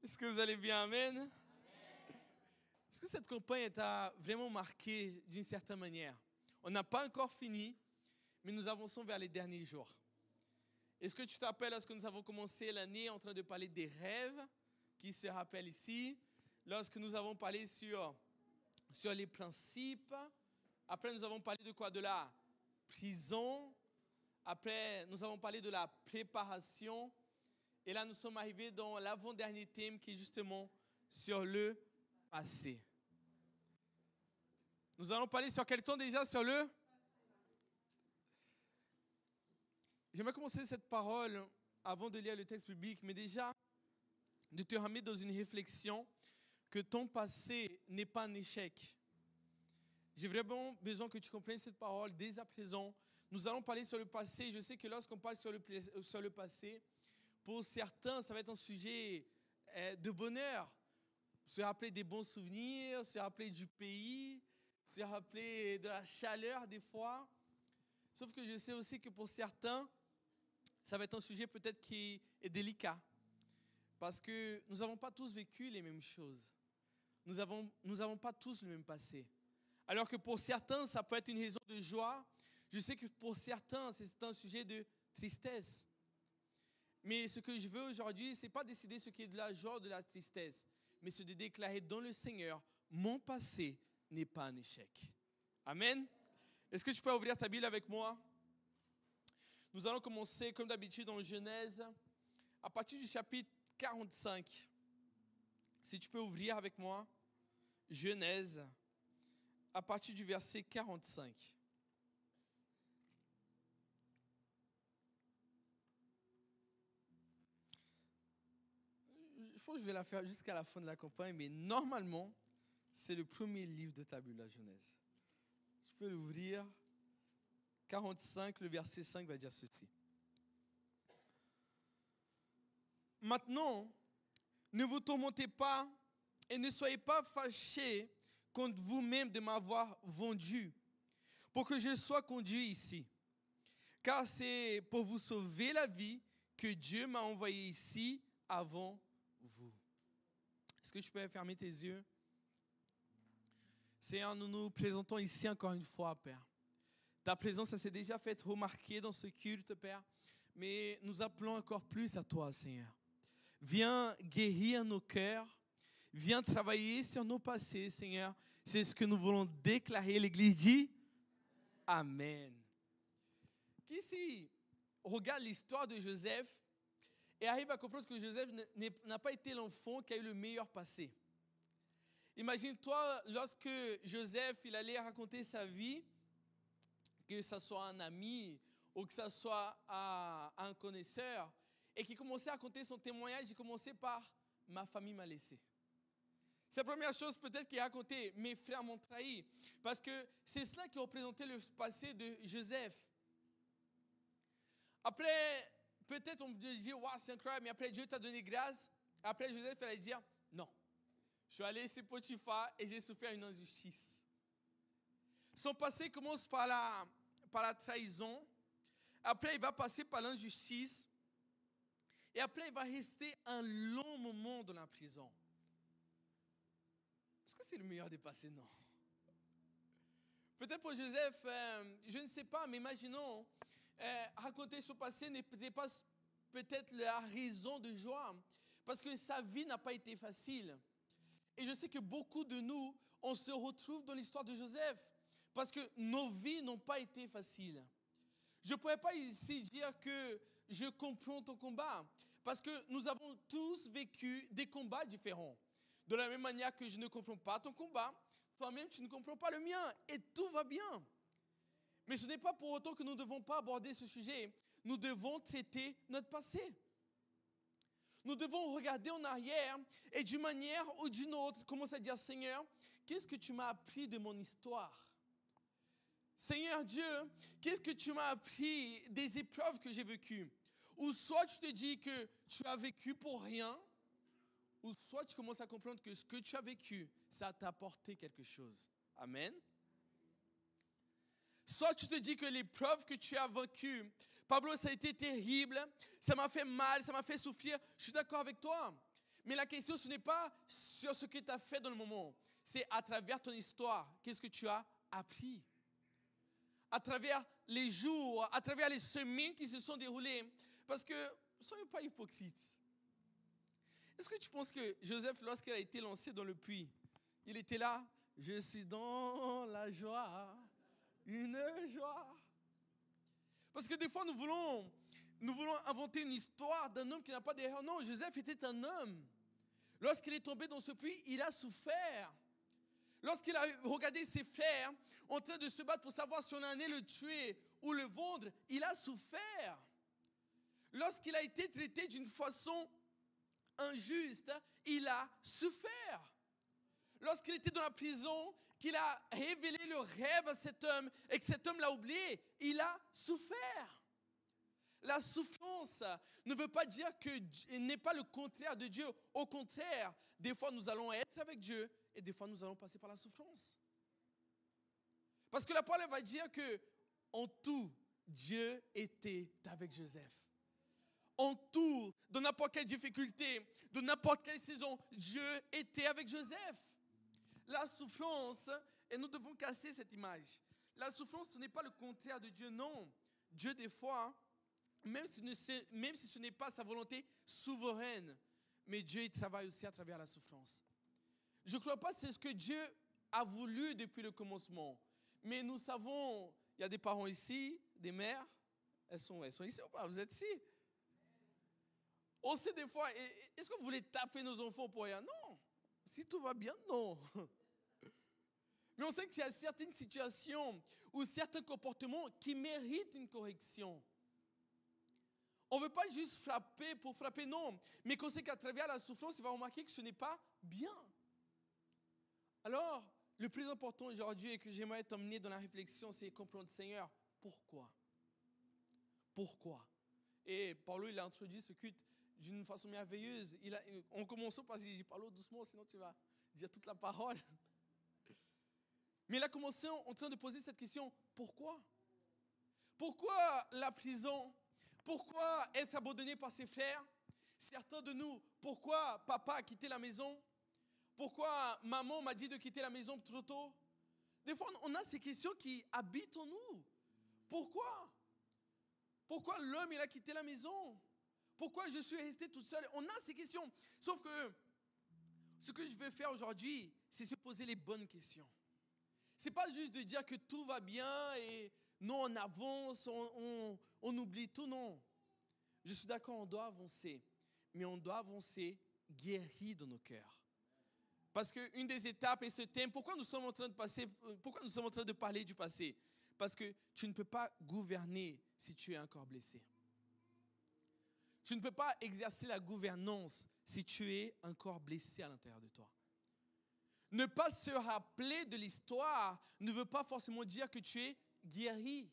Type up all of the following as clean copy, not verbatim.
Est-ce que vous allez bien? Amen. Est-ce que cette campagne t'a vraiment marqué d'une certaine manière? On n'a pas encore fini, mais nous avançons vers les derniers jours. Est-ce que tu te rappelles lorsque nous avons commencé l'année en train de parler des rêves, qui se rappellent ici, lorsque nous avons parlé sur les principes, après nous avons parlé de quoi? De la prison, après nous avons parlé de la préparation, et là nous sommes arrivés dans l'avant-dernier thème qui est justement sur le passé. Nous allons parler sur quel temps déjà? Sur le... J'aimerais commencer cette parole avant de lire le texte biblique, mais déjà de te ramener dans une réflexion que ton passé n'est pas un échec. J'ai vraiment besoin que tu comprennes cette parole dès à présent. Nous allons parler sur le passé. Je sais que lorsqu'on parle sur le passé, pour certains, ça va être un sujet de bonheur. Se rappeler des bons souvenirs, se rappeler du pays, se rappeler de la chaleur des fois. Sauf que je sais aussi que pour certains, ça va être un sujet peut-être qui est délicat. Parce que nous n'avons pas tous vécu les mêmes choses. Nous n'avons pas tous le même passé. Alors que pour certains, ça peut être une raison de joie. Je sais que pour certains, c'est un sujet de tristesse. Mais ce que je veux aujourd'hui, ce n'est pas décider ce qui est de la joie ou de la tristesse, mais c'est de déclarer dans le Seigneur, mon passé n'est pas un échec. Amen. Est-ce que tu peux ouvrir ta Bible avec moi? Nous allons commencer, comme d'habitude, en Genèse, à partir du chapitre 45. Si tu peux ouvrir avec moi, Genèse, à partir du verset 45. Je pense que je vais la faire jusqu'à la fin de la campagne, mais normalement, c'est le premier livre de ta Bible, la Genèse. Je peux l'ouvrir. 45, le verset 5 va dire ceci. Maintenant, ne vous tourmentez pas et ne soyez pas fâchés contre vous-même de m'avoir vendu pour que je sois conduit ici. Car c'est pour vous sauver la vie que Dieu m'a envoyé ici avant vous. Est-ce que tu peux fermer tes yeux? Seigneur, nous nous présentons ici encore une fois, Père. Ta présence, ça s'est déjà fait remarquer dans ce culte, Père. Mais nous appelons encore plus à toi, Seigneur. Viens guérir nos cœurs. Viens travailler sur nos passés, Seigneur. C'est ce que nous voulons déclarer. L'Église dit Amen. Qui ici regarde l'histoire de Joseph et arrive à comprendre que Joseph n'a pas été l'enfant qui a eu le meilleur passé. Imagine-toi lorsque Joseph il allait raconter sa vie, que ce soit un ami ou que ce soit un connaisseur, et qui commençait à raconter son témoignage, il commençait par « ma famille m'a laissé ». C'est la première chose peut-être qu'il a raconté, « mes frères m'ont trahi », parce que c'est cela qui représentait le passé de Joseph. Après, peut-être on peut dire « waouh, c'est incroyable », mais après Dieu t'a donné grâce. Après Joseph, il allait dire « non, je suis allé chez Potiphar et j'ai souffert une injustice ». Son passé commence par la trahison. Après, il va passer par l'injustice. Et après, il va rester un long moment dans la prison. Est-ce que c'est le meilleur des passés? Non. Peut-être pour Joseph, je ne sais pas, mais imaginons, raconter son passé n'était pas peut-être la raison de joie. Parce que sa vie n'a pas été facile. Et je sais que beaucoup de nous, on se retrouve dans l'histoire de Joseph. Parce que nos vies n'ont pas été faciles. Je ne pourrais pas ici dire que je comprends ton combat. Parce que nous avons tous vécu des combats différents. De la même manière que je ne comprends pas ton combat, toi-même tu ne comprends pas le mien. Et tout va bien. Mais ce n'est pas pour autant que nous ne devons pas aborder ce sujet. Nous devons traiter notre passé. Nous devons regarder en arrière et d'une manière ou d'une autre, commencer à dire, Seigneur, qu'est-ce que tu m'as appris de mon histoire? Seigneur Dieu, qu'est-ce que tu m'as appris des épreuves que j'ai vécues? Ou soit tu te dis que tu as vécu pour rien, ou soit tu commences à comprendre que ce que tu as vécu, ça t'a apporté quelque chose. Amen. Soit tu te dis que l'épreuve que tu as vécue, Pablo, ça a été terrible, ça m'a fait mal, ça m'a fait souffrir. Je suis d'accord avec toi. Mais la question, ce n'est pas sur ce que tu as fait dans le moment. C'est à travers ton histoire, qu'est-ce que tu as appris. À travers les jours, à travers les semaines qui se sont déroulées. Parce que, soyons pas hypocrites. Est-ce que tu penses que Joseph, lorsqu'il a été lancé dans le puits, il était là, je suis dans la joie, une joie. Parce que des fois, nous voulons inventer une histoire d'un homme qui n'a pas d'erreur. Non, Joseph était un homme. Lorsqu'il est tombé dans ce puits, il a souffert. Lorsqu'il a regardé ses frères en train de se battre pour savoir si on allait le tuer ou le vendre, il a souffert. Lorsqu'il a été traité d'une façon injuste, il a souffert. Lorsqu'il était dans la prison, qu'il a révélé le rêve à cet homme et que cet homme l'a oublié, il a souffert. La souffrance ne veut pas dire qu'il n'est pas le contraire de Dieu. Au contraire, des fois nous allons être avec Dieu et des fois nous allons passer par la souffrance. Parce que la parole va dire que en tout, Dieu était avec Joseph. En tout, dans n'importe quelle difficulté, dans n'importe quelle saison, Dieu était avec Joseph. La souffrance, et nous devons casser cette image. La souffrance, ce n'est pas le contraire de Dieu, non. Dieu, des fois, même si ce n'est pas sa volonté souveraine, mais Dieu, il travaille aussi à travers la souffrance. Je ne crois pas que c'est ce que Dieu a voulu depuis le commencement. Mais nous savons, il y a des parents ici, des mères, elles sont ici ou pas? Vous êtes ici? On sait des fois, est-ce que vous voulez taper nos enfants pour rien? Non. Si tout va bien, non. Mais on sait qu'il y a certaines situations ou certains comportements qui méritent une correction. On ne veut pas juste frapper pour frapper, non. Mais qu'on sait qu'à travers la souffrance, il va remarquer que ce n'est pas bien. Alors, le plus important aujourd'hui et que j'aimerais t'emmener dans la réflexion, c'est comprendre, Seigneur, pourquoi? Pourquoi? Et Paulo, il a introduit ce culte d'une façon merveilleuse. On commence par dire, Paulo, doucement, sinon tu vas dire toute la parole. Mais il a commencé en train de poser cette question, pourquoi? Pourquoi la prison? Pourquoi être abandonné par ses frères? Certains de nous, pourquoi papa a quitté la maison? Pourquoi maman m'a dit de quitter la maison trop tôt? Des fois, on a ces questions qui habitent en nous. Pourquoi? Pourquoi l'homme, il a quitté la maison? Pourquoi je suis resté tout seul? On a ces questions. Sauf que ce que je vais faire aujourd'hui, c'est se poser les bonnes questions. Ce n'est pas juste de dire que tout va bien et non, on avance, on oublie tout, non. Je suis d'accord, on doit avancer. Mais on doit avancer guéri dans nos cœurs. Parce qu'une des étapes est ce thème. Pourquoi nous sommes en train de parler du passé? Parce que tu ne peux pas gouverner si tu es encore blessé. Tu ne peux pas exercer la gouvernance si tu es encore blessé à l'intérieur de toi. Ne pas se rappeler de l'histoire ne veut pas forcément dire que tu es guéri.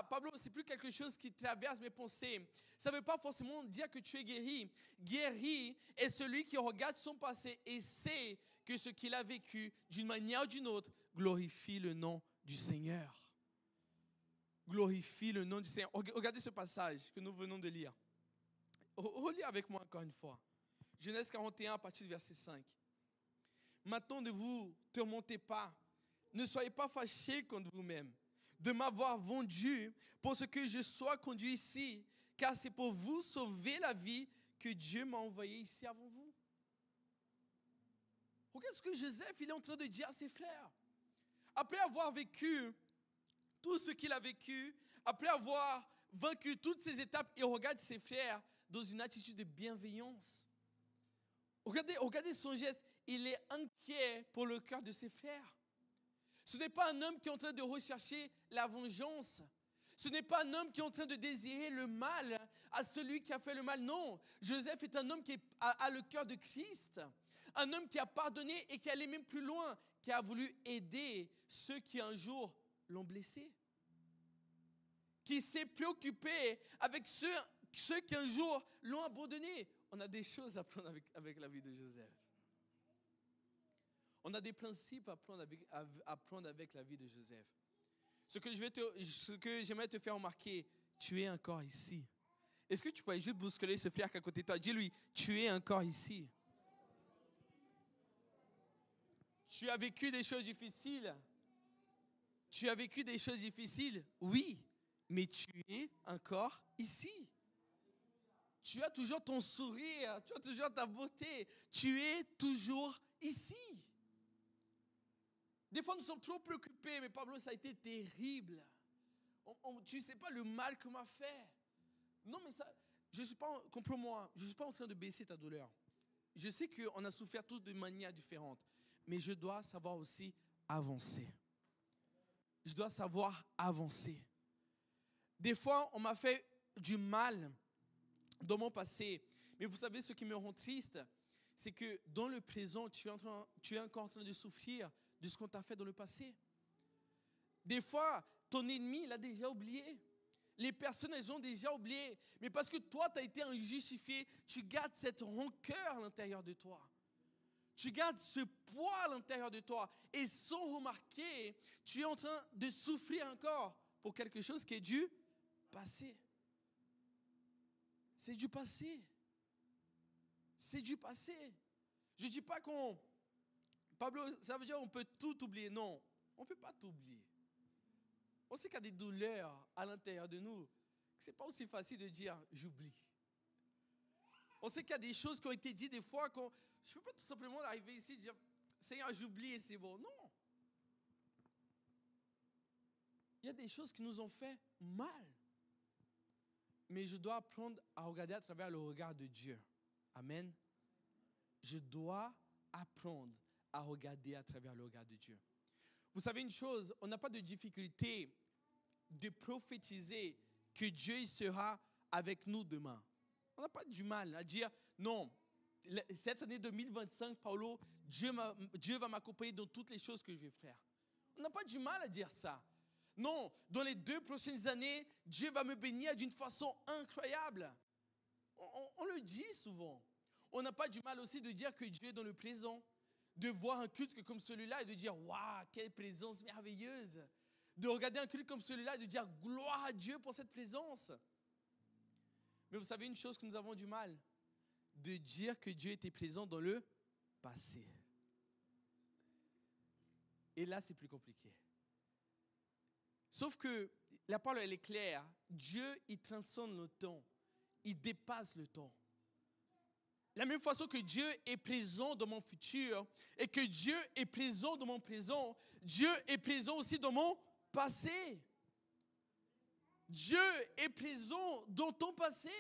Pablo, c'est plus quelque chose qui traverse mes pensées. Ça ne veut pas forcément dire que tu es guéri. Guéri est celui qui regarde son passé et sait que ce qu'il a vécu, d'une manière ou d'une autre, glorifie le nom du Seigneur. Glorifie le nom du Seigneur. Regardez ce passage que nous venons de lire. Relis avec moi encore une fois. Genèse 41 à partir du verset 5. Maintenant, ne vous tourmentez pas. Ne soyez pas fâchés contre vous-même de m'avoir vendu pour ce que je sois conduit ici, car c'est pour vous sauver la vie que Dieu m'a envoyé ici avant vous. Regarde ce que Joseph il est en train de dire à ses frères. Après avoir vécu tout ce qu'il a vécu, après avoir vaincu toutes ces étapes, il regarde ses frères dans une attitude de bienveillance. Regardez son geste, il est inquiet pour le cœur de ses frères. Ce n'est pas un homme qui est en train de rechercher la vengeance. Ce n'est pas un homme qui est en train de désirer le mal à celui qui a fait le mal. Non, Joseph est un homme qui a le cœur de Christ. Un homme qui a pardonné et qui allait même plus loin, qui a voulu aider ceux qui un jour l'ont blessé. Qui s'est préoccupé avec ceux qui un jour l'ont abandonné. On a des choses à prendre avec la vie de Joseph. On a des principes à prendre avec la vie de Joseph. Ce que j'aimerais te faire remarquer, tu es encore ici. Est-ce que tu pourrais juste bousculer ce frère qui est à côté de toi? Dis-lui, tu es encore ici. Tu as vécu des choses difficiles. Tu as vécu des choses difficiles, oui, mais tu es encore ici. Tu as toujours ton sourire, tu as toujours ta beauté. Tu es toujours ici. Des fois, nous sommes trop préoccupés, mais Pablo, ça a été terrible. Tu ne sais pas le mal que m'a fait. Non, mais ça, je ne suis pas, comprends-moi, je ne suis pas en train de baisser ta douleur. Je sais qu'on a souffert tous de manière différente, mais je dois savoir aussi avancer. Je dois savoir avancer. Des fois, on m'a fait du mal dans mon passé. Mais vous savez, ce qui me rend triste, c'est que dans le présent, tu es encore en train de souffrir de ce qu'on t'a fait dans le passé. Des fois, ton ennemi, il a déjà oublié. Les personnes, elles ont déjà oublié. Mais parce que toi, tu as été injustifié, tu gardes cette rancœur à l'intérieur de toi. Tu gardes ce poids à l'intérieur de toi. Et sans remarquer, tu es en train de souffrir encore pour quelque chose qui est du passé. C'est du passé. C'est du passé. Je ne dis pas qu'on... Pablo, ça veut dire qu'on peut tout oublier. Non, on ne peut pas tout oublier. On sait qu'il y a des douleurs à l'intérieur de nous. Ce n'est pas aussi facile de dire « j'oublie ». On sait qu'il y a des choses qui ont été dites des fois qu'on... Je ne peux pas tout simplement arriver ici et dire « Seigneur, j'oublie et c'est bon ». Non. Il y a des choses qui nous ont fait mal. Mais je dois apprendre à regarder à travers le regard de Dieu. Amen. Je dois apprendre à regarder à travers le regard de Dieu. Vous savez une chose, on n'a pas de difficulté de prophétiser que Dieu sera avec nous demain. On n'a pas du mal à dire, non, cette année 2025, Paulo, Dieu va m'accompagner dans toutes les choses que je vais faire. On n'a pas du mal à dire ça. Non, dans les 2 prochaines années, Dieu va me bénir d'une façon incroyable. On le dit souvent. On n'a pas du mal aussi de dire que Dieu est dans le présent. De voir un culte comme celui-là et de dire « Waouh, quelle présence merveilleuse !» De regarder un culte comme celui-là et de dire « Gloire à Dieu pour cette présence !» Mais vous savez une chose que nous avons du mal? De dire que Dieu était présent dans le passé. Et là, c'est plus compliqué. Sauf que la parole, elle est claire. Dieu, il transcende le temps. Il dépasse le temps. La même façon que Dieu est présent dans mon futur et que Dieu est présent dans mon présent, Dieu est présent aussi dans mon passé. Dieu est présent dans ton passé.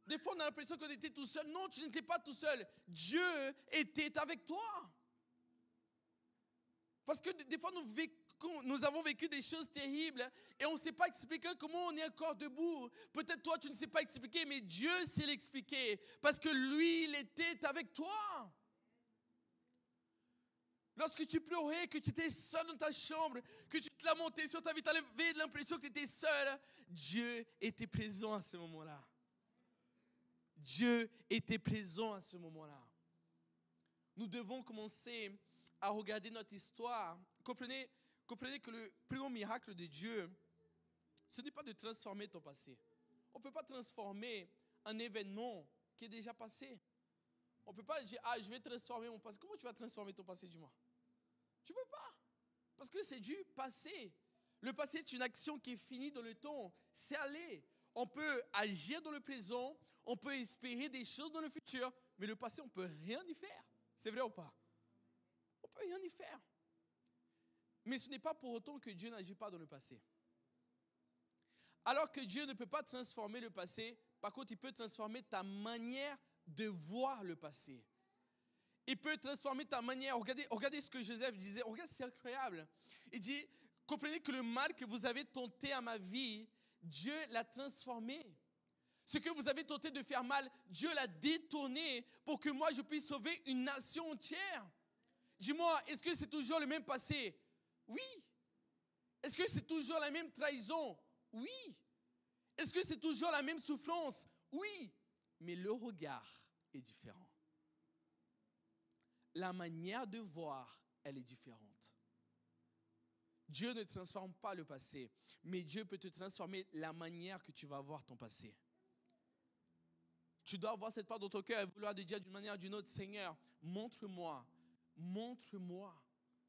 Des fois, on a l'impression qu'on était tout seul. Non, tu n'étais pas tout seul. Dieu était avec toi. Parce que des fois, nous avons vécu des choses terribles et on ne sait pas expliquer comment on est encore debout. Peut-être toi, tu ne sais pas expliquer, mais Dieu sait l'expliquer. Parce que lui, il était avec toi. Lorsque tu pleurais, que tu étais seul dans ta chambre, que tu te lamentais sur ta vie, tu avais l'impression que tu étais seul, Dieu était présent à ce moment-là. Dieu était présent à ce moment-là. Nous devons commencer à regarder notre histoire. Comprenez que le plus grand miracle de Dieu, ce n'est pas de transformer ton passé. On ne peut pas transformer un événement qui est déjà passé. On ne peut pas dire, je vais transformer mon passé. Comment tu vas transformer ton passé, dis-moi? Tu ne peux pas. Parce que c'est du passé. Le passé est une action qui est finie dans le temps. C'est aller. On peut agir dans le présent, on peut espérer des choses dans le futur, mais le passé, on ne peut rien y faire. C'est vrai ou pas? On ne peut rien y faire. Mais ce n'est pas pour autant que Dieu n'agit pas dans le passé. Alors que Dieu ne peut pas transformer le passé, par contre, il peut transformer ta manière de voir le passé. Il peut transformer ta manière. Regardez ce que Joseph disait. Regarde, c'est incroyable. Il dit, comprenez que le mal que vous avez tenté à ma vie, Dieu l'a transformé. Ce que vous avez tenté de faire mal, Dieu l'a détourné pour que moi, je puisse sauver une nation entière. Dis-moi, est-ce que c'est toujours le même passé? Oui. Est-ce que c'est toujours la même trahison? Oui. Est-ce que c'est toujours la même souffrance? Oui. Mais le regard est différent. La manière de voir, elle est différente. Dieu ne transforme pas le passé, mais Dieu peut te transformer la manière que tu vas voir ton passé. Tu dois avoir cette part dans ton cœur et vouloir te dire d'une manière ou d'une autre, Seigneur, montre-moi, montre-moi.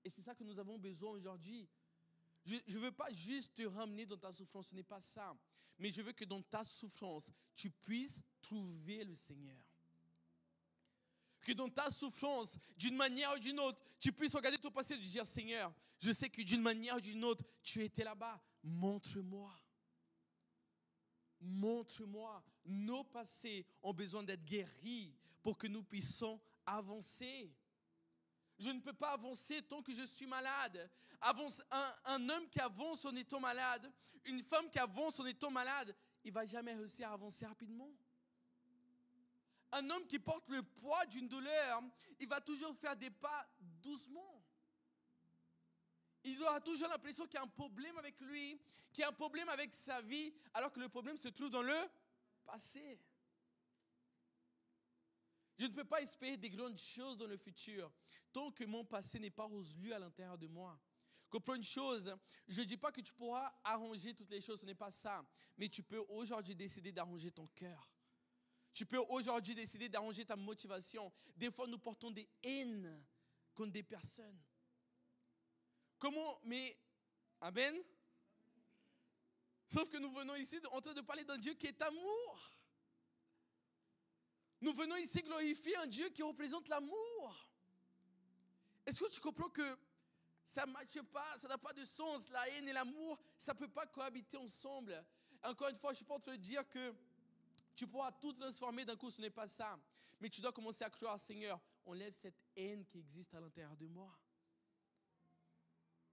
Et c'est ça que nous avons besoin aujourd'hui. Je ne veux pas juste te ramener dans ta souffrance, ce n'est pas ça. Mais je veux que dans ta souffrance, tu puisses trouver le Seigneur. Que dans ta souffrance, d'une manière ou d'une autre, tu puisses regarder ton passé et te dire, Seigneur, je sais que d'une manière ou d'une autre, tu étais là-bas. Montre-moi. Montre-moi. Nos passés ont besoin d'être guéris pour que nous puissions avancer. Je ne peux pas avancer tant que je suis malade. Un homme qui avance en étant malade, une femme qui avance en étant malade, il ne va jamais réussir à avancer rapidement. Un homme qui porte le poids d'une douleur, il va toujours faire des pas doucement. Il aura toujours l'impression qu'il y a un problème avec lui, qu'il y a un problème avec sa vie, alors que le problème se trouve dans le passé. Je ne peux pas espérer des grandes choses dans le futur tant que mon passé n'est pas résolu à l'intérieur de moi. Comprends une chose, je ne dis pas que tu pourras arranger toutes les choses, ce n'est pas ça. Mais tu peux aujourd'hui décider d'arranger ton cœur. Tu peux aujourd'hui décider d'arranger ta motivation. Des fois, nous portons des haines contre des personnes. Comment? Mais, amen. Sauf que nous venons ici en train de parler d'un Dieu qui est amour. Nous venons ici glorifier un Dieu qui représente l'amour. Est-ce que tu comprends que ça ne matche pas, ça n'a pas de sens? La haine et l'amour, ça ne peut pas cohabiter ensemble. Encore une fois, je ne suis pas en train de dire que tu pourras tout transformer d'un coup, ce n'est pas ça. Mais tu dois commencer à croire, Seigneur, enlève cette haine qui existe à l'intérieur de moi.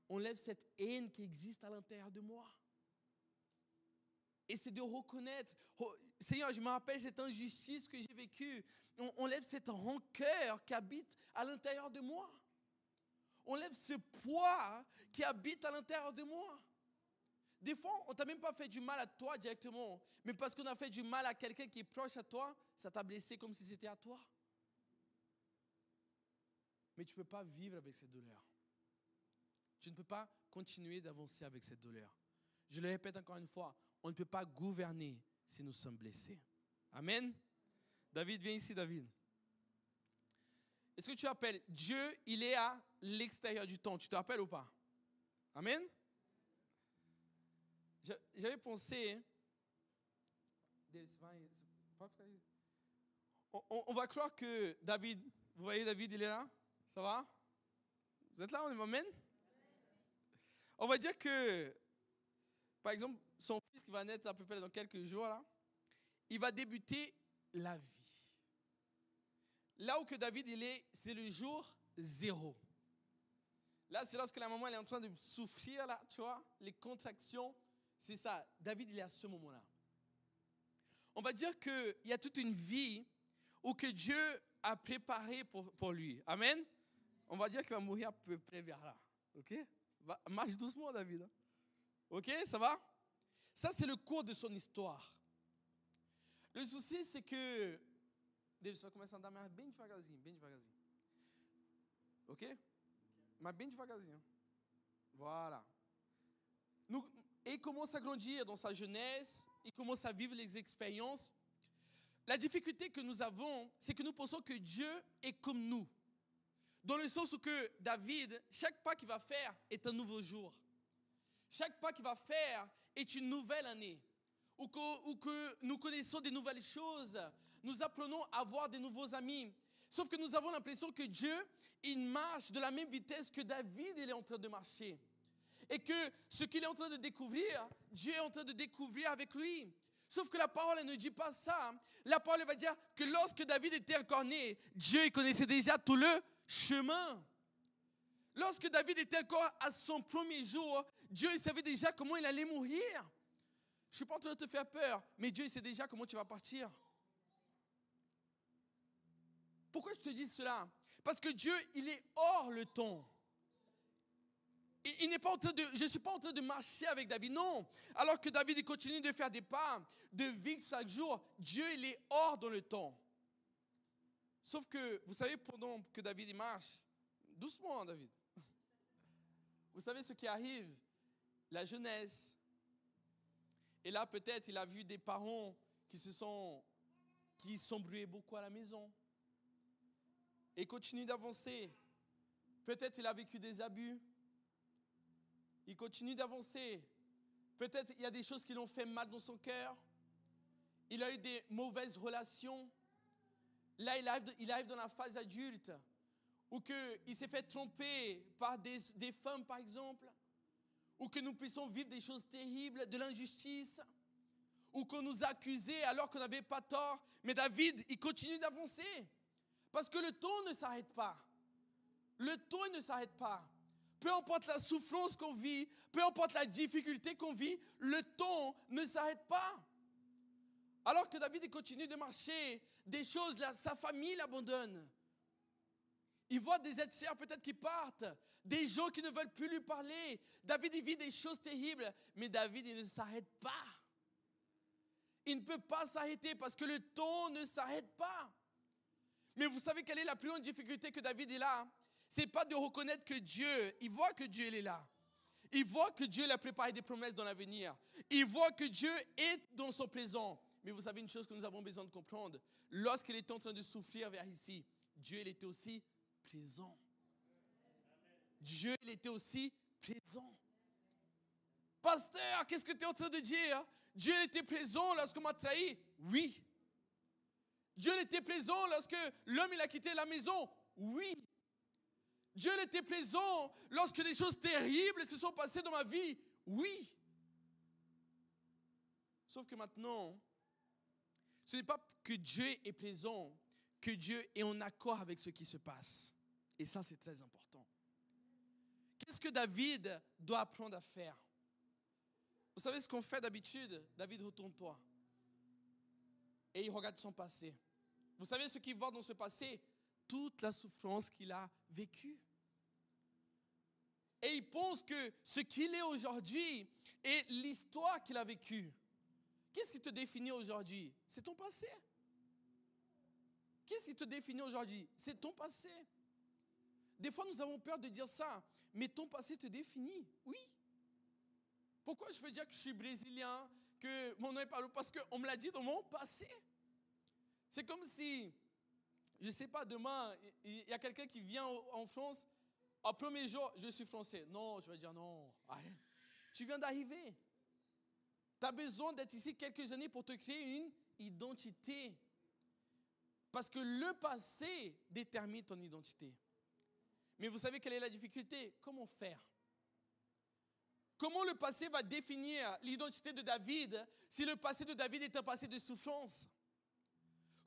Enlève cette haine qui existe à l'intérieur de moi. Et c'est de reconnaître, Seigneur, je me rappelle cette injustice que j'ai vécue. Enlève cette rancœur qui habite à l'intérieur de moi. Enlève ce poids qui habite à l'intérieur de moi. Des fois, on ne t'a même pas fait du mal à toi directement, mais parce qu'on a fait du mal à quelqu'un qui est proche à toi, ça t'a blessé comme si c'était à toi. Mais tu ne peux pas vivre avec cette douleur. Tu ne peux pas continuer d'avancer avec cette douleur. Je le répète encore une fois, on ne peut pas gouverner si nous sommes blessés. Amen. David, viens ici, David. Est-ce que tu rappelles, Dieu, il est à l'extérieur du temps. Tu te rappelles ou pas? Amen. J'avais pensé, on va croire que David, vous voyez David, il est là? Ça va? Vous êtes là, on m'amène? On va dire que, par exemple, son fils qui va naître à peu près dans quelques jours, là, il va débuter la vie. Là où que David, il est, c'est le jour 0. Là, c'est lorsque la maman elle est en train de souffrir, là, tu vois, les contractions. C'est ça, David, il est à ce moment-là. On va dire qu'il y a toute une vie où que Dieu a préparé pour lui. Amen. On va dire qu'il va mourir à peu près vers là. Ok? Marche doucement, David. Ok, ça va? Ça, c'est le cours de son histoire. Le souci, c'est que... David, ça va commencer à andar bem devagarzinho, bem devagarzinho. Ok? Mais bem devagarzinho. Voilà. Et il commence à grandir dans sa jeunesse, il commence à vivre les expériences. La difficulté que nous avons, c'est que nous pensons que Dieu est comme nous. Dans le sens où que David, chaque pas qu'il va faire est un nouveau jour. Chaque pas qu'il va faire est une nouvelle année. Ou que nous connaissons des nouvelles choses. Nous apprenons à avoir des nouveaux amis. Sauf que nous avons l'impression que Dieu, il marche de la même vitesse que David, il est en train de marcher. Et que ce qu'il est en train de découvrir, Dieu est en train de découvrir avec lui. Sauf que la parole elle ne dit pas ça. La parole elle va dire que lorsque David était encore né, Dieu il connaissait déjà tout le chemin. Lorsque David était encore à son premier jour, Dieu il savait déjà comment il allait mourir. Je ne suis pas en train de te faire peur, mais Dieu il sait déjà comment tu vas partir. Pourquoi je te dis cela? Parce que Dieu, il est hors le temps. Il n'est pas en train de, je ne suis pas en train de marcher avec David, non. Alors que David, il continue de faire des pas, de vivre chaque jour, Dieu, il est hors dans le temps. Sauf que, vous savez, pendant que David il marche, doucement, David. Vous savez ce qui arrive? La jeunesse. Et là, peut-être, il a vu des parents qui s'embrouillaient beaucoup à la maison. Et il continue d'avancer. Peut-être il a vécu des abus. Il continue d'avancer. Peut-être il y a des choses qui l'ont fait mal dans son cœur. Il a eu des mauvaises relations. Là, il arrive dans la phase adulte où il s'est fait tromper par des femmes, par exemple. Ou que nous puissions vivre des choses terribles, de l'injustice. Ou qu'on nous a accusés alors qu'on n'avait pas tort. Mais David, il continue d'avancer. Parce que le temps ne s'arrête pas. Le temps ne s'arrête pas. Peu importe la souffrance qu'on vit, peu importe la difficulté qu'on vit, le temps ne s'arrête pas. Alors que David il continue de marcher, des choses, sa famille l'abandonne. Il voit des êtres chers peut-être qui partent, des gens qui ne veulent plus lui parler. David il vit des choses terribles, mais David il ne s'arrête pas. Il ne peut pas s'arrêter parce que le temps ne s'arrête pas. Mais vous savez quelle est la plus grande difficulté que David est là? C'est pas de reconnaître que Dieu, il voit que Dieu il est là. Il voit que Dieu l'a préparé des promesses dans l'avenir. Il voit que Dieu est dans son présent. Mais vous savez une chose que nous avons besoin de comprendre. Lorsqu'il était en train de souffrir vers ici, Dieu il était aussi présent. Dieu il était aussi présent. Pasteur, qu'est-ce que tu es en train de dire? Dieu était présent lorsqu'on m'a trahi? Oui. Dieu était présent lorsque l'homme il a quitté la maison? Oui. Dieu était présent lorsque des choses terribles se sont passées dans ma vie? Oui. Sauf que maintenant, ce n'est pas que Dieu est présent, que Dieu est en accord avec ce qui se passe. Et ça, c'est très important. Qu'est-ce que David doit apprendre à faire? Vous savez ce qu'on fait d'habitude? David, retourne-toi. Et il regarde son passé. Vous savez ce qu'il voit dans ce passé? Toute la souffrance qu'il a vécue. Et il pense que ce qu'il est aujourd'hui est l'histoire qu'il a vécue. Qu'est-ce qui te définit aujourd'hui? C'est ton passé. Qu'est-ce qui te définit aujourd'hui? C'est ton passé. Des fois, nous avons peur de dire ça, mais ton passé te définit. Oui. Pourquoi je peux dire que je suis brésilien, que mon nom est Paulo? Parce qu'on me l'a dit dans mon passé. C'est comme si, je ne sais pas, demain, il y a quelqu'un qui vient en France, au premier jour, je suis français. Non, je vais dire non. Tu viens d'arriver. Tu as besoin d'être ici quelques années pour te créer une identité. Parce que le passé détermine ton identité. Mais vous savez quelle est la difficulté? Comment faire? Comment le passé va définir l'identité de David si le passé de David est un passé de souffrance?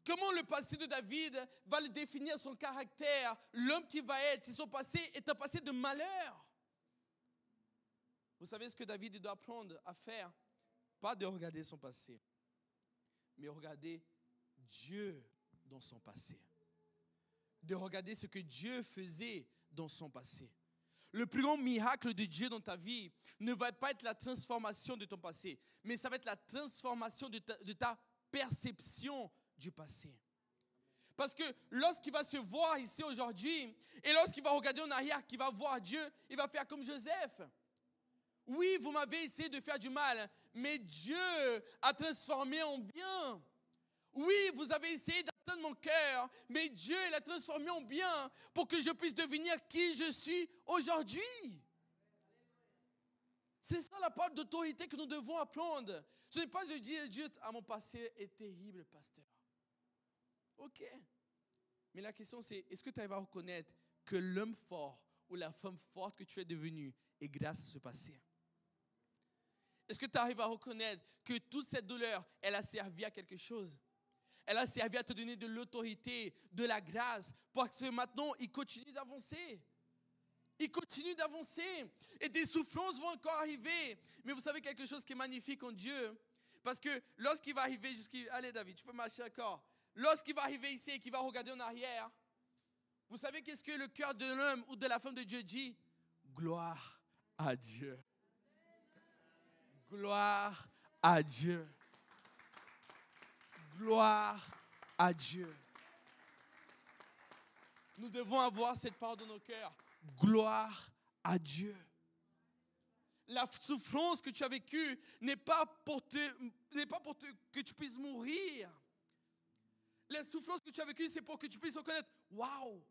Comment le passé de David va le définir son caractère, l'homme qui va être, si son passé est un passé de malheur? Vous savez ce que David doit apprendre à faire? Pas de regarder son passé, mais regarder Dieu dans son passé. De regarder ce que Dieu faisait dans son passé. Le plus grand miracle de Dieu dans ta vie ne va pas être la transformation de ton passé, mais ça va être la transformation de ta perception du passé. Parce que lorsqu'il va se voir ici aujourd'hui, et lorsqu'il va regarder en arrière, qu'il va voir Dieu, il va faire comme Joseph. Oui, vous m'avez essayé de faire du mal, mais Dieu a transformé en bien. Oui, vous avez essayé d'atteindre mon cœur, mais Dieu l'a transformé en bien pour que je puisse devenir qui je suis aujourd'hui. C'est ça la part d'autorité que nous devons apprendre. Ce n'est pas de dire Dieu, mon passé est terrible, pasteur. Ok. Mais la question c'est, est-ce que tu arrives à reconnaître que l'homme fort ou la femme forte que tu es devenu est grâce à ce passé? Est-ce que tu arrives à reconnaître que toute cette douleur, elle a servi à quelque chose? Elle a servi à te donner de l'autorité, de la grâce, parce que maintenant, il continue d'avancer. Il continue d'avancer. Et des souffrances vont encore arriver. Mais vous savez quelque chose qui est magnifique en Dieu? Parce que lorsqu'il va arriver jusqu'à... Allez David, tu peux marcher encore. Lorsqu'il va arriver ici et qu'il va regarder en arrière, vous savez qu'est-ce que le cœur de l'homme ou de la femme de Dieu dit? Gloire à Dieu. Gloire à Dieu. Gloire à Dieu. Nous devons avoir cette part dans nos cœurs. Gloire à Dieu. La souffrance que tu as vécue n'est pas pour que tu puisses mourir. La souffrance que tu as vécue, c'est pour que tu puisses reconnaître, waouh,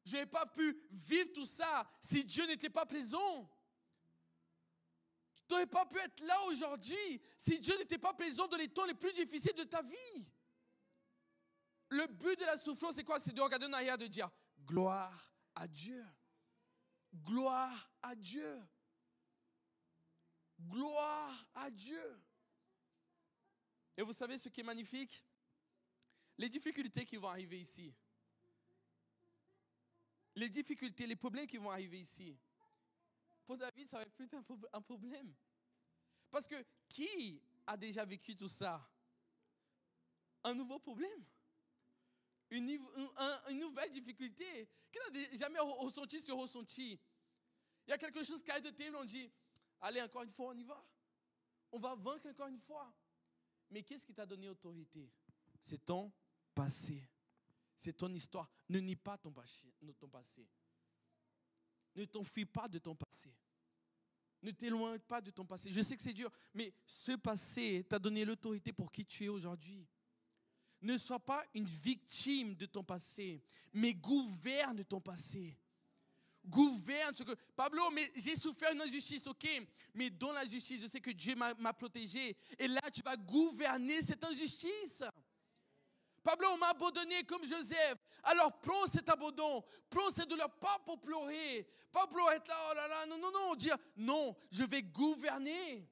je n'ai pas pu vivre tout ça si Dieu n'était pas présent. Tu n'aurais pas pu être là aujourd'hui si Dieu n'était pas présent dans les temps les plus difficiles de ta vie. Le but de la souffrance, c'est quoi? C'est de regarder en arrière et de dire, gloire à Dieu. Gloire à Dieu. Gloire à Dieu. Et vous savez ce qui est magnifique? Les difficultés qui vont arriver ici. Les difficultés, les problèmes qui vont arriver ici. Pour David, ça va être plus un problème. Parce que qui a déjà vécu tout ça? Un nouveau problème. Une nouvelle difficulté. Qui n'a jamais ressenti ce ressenti? Il y a quelque chose qui arrive de terrible, on dit, allez, encore une fois, on y va. On va vaincre encore une fois. Mais qu'est-ce qui t'a donné autorité? C'est ton passé. C'est ton histoire. Ne nie pas ton passé. Ne t'enfuis pas de ton passé. Ne t'éloigne pas de ton passé. Je sais que c'est dur, mais ce passé t'a donné l'autorité pour qui tu es aujourd'hui. Ne sois pas une victime de ton passé, mais gouverne ton passé. Gouverne ce que... Pablo, mais j'ai souffert une injustice, ok, mais dans la justice, je sais que Dieu m'a protégé. Et là, tu vas gouverner cette injustice. Pablo, on m'a abandonné comme Joseph. Alors prends cet abandon, prends cette douleur, pas pour pleurer, pas pour être là, oh là là, non, dire non, je vais gouverner.